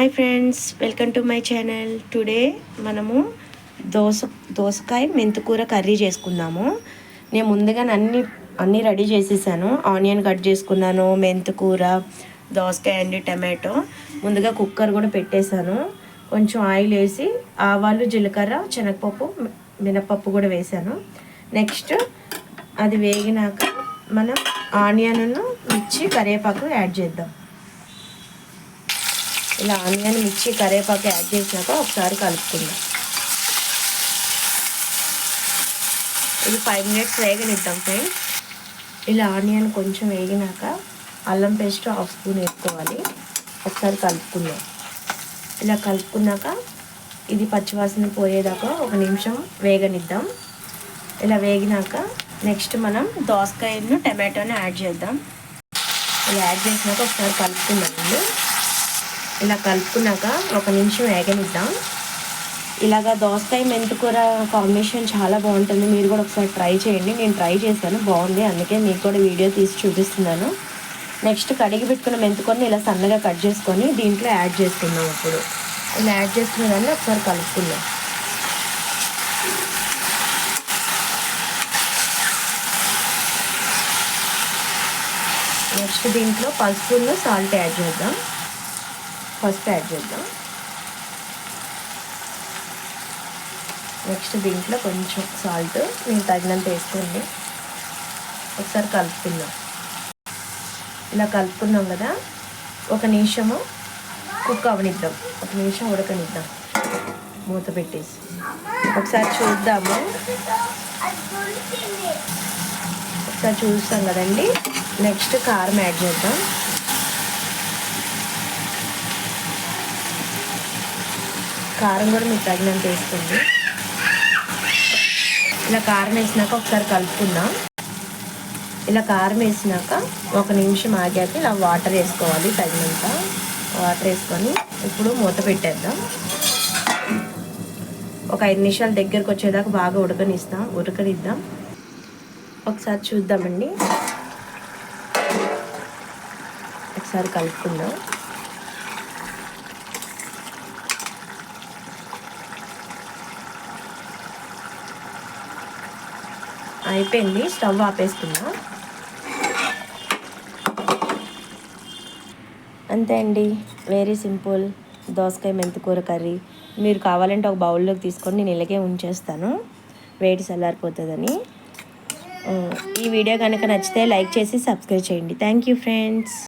Hi friends, welcome to my channel. Today మనము దోసకాయ మెంతికూర కర్రీ చేసుకుందాము. నేను ముందుగా అన్నీ రెడీ చేసేసాను. ఆనియన్ కట్ చేసుకున్నాను, మెంతికూర, దోసకాయ అండ్ టమాటో. ముందుగా కుక్కర్ కూడా పెట్టేశాను. కొంచెం ఆయిల్ వేసి ఆవాలు, జీలకర్ర, శనగపప్పు, మినపప్పు కూడా వేసాను. నెక్స్ట్ అది వేగినాక మనం ఆనియన్, మిర్చి, కరివేపాకు యాడ్ చేద్దాం. ఇలా ఆనియన్, మిర్చి, కరివేపాకు యాడ్ చేసినాక ఒకసారి కలుపుకుందాం. ఇది 5 minutes వేగనిద్దాం ఫ్రెండ్స్. ఇలా ఆనియన్ కొంచెం వేగినాక అల్లం పేస్ట్ 1/2 స్పూన్ వేసుకోవాలి. ఒకసారి కలుపుకుందాం. ఇలా కలుపుకున్నాక ఇది పచ్చివాసన పోయేదాకా 1 నిమిషం వేగనిద్దాం. ఇలా వేగినాక నెక్స్ట్ మనం దోసకాయను, టమాటోని యాడ్ చేద్దాం. ఇలా యాడ్ చేసినాక ఒకసారి కలుపుకుందామండి. ఇలా కలుపుకున్నాక 1 నిమిషం వేగనిద్దాం. ఇలాగా దోసకాయ మెంతికూర కాంబినేషన్ చాలా బాగుంటుంది. మీరు కూడా ఒకసారి ట్రై చేయండి. నేను ట్రై చేశాను, బాగుంది. అందుకే మీకు కూడా వీడియో తీసి చూపిస్తున్నాను. నెక్స్ట్ కడిగి పెట్టుకున్న మెంతికూరని ఇలా సన్నగా కట్ చేసుకొని దీంట్లో యాడ్ చేసుకుందాం. ఇప్పుడు ఇలా యాడ్ చేసుకున్న దాన్ని ఒకసారి కలుపుకుందాం. నెక్స్ట్ దీంట్లో పసుపును, సాల్ట్ యాడ్ చేద్దాం. ఫస్ట్ యాడ్ చేద్దాం. నెక్స్ట్ దీంట్లో కొంచెం సాల్ట్ మీకు తగినంత వేసుకోండి. ఒకసారి కలుపుకుందాం. ఇలా కలుపుకున్నాం కదా, 1 నిమిషము కుక్ అవనిద్దాం. 1 నిమిషం ఉడకనిద్దాం మూత పెట్టేసి. ఒకసారి చూద్దాము. ఒకసారి చూస్తాం కదండి. నెక్స్ట్ కారం యాడ్ చేద్దాం. కారం కూడా మీకు తగినంత వేసుకోండి. ఇలా కారం వేసినాక ఒకసారి కలుపుకుందాం. ఇలా కారం వేసినాక 1 నిమిషం ఆగాక ఇలా వాటర్ వేసుకోవాలి. తగినంత వాటర్ వేసుకొని ఇప్పుడు మూత పెట్టేద్దాం. ఒక 5 నిమిషాల దగ్గరకు వచ్చేదాకా బాగా ఉడకనిద్దాం. ఒకసారి చూద్దామండి. ఒకసారి కలుపుకుందాం. అయిపోయింది. స్టవ్ ఆపేసుకుందాం. అంతే అండి, వెరీ సింపుల్ దోసకాయ మెంతికూర కర్రీ. మీరు కావాలంటే ఒక బౌల్లోకి తీసుకొని నేను ఇలాగే ఉంచేస్తాను, వేడి చల్లారిపోతుందని. ఈ వీడియో కనుక నచ్చితే లైక్ చేసి సబ్స్క్రైబ్ చేయండి. Thank you friends.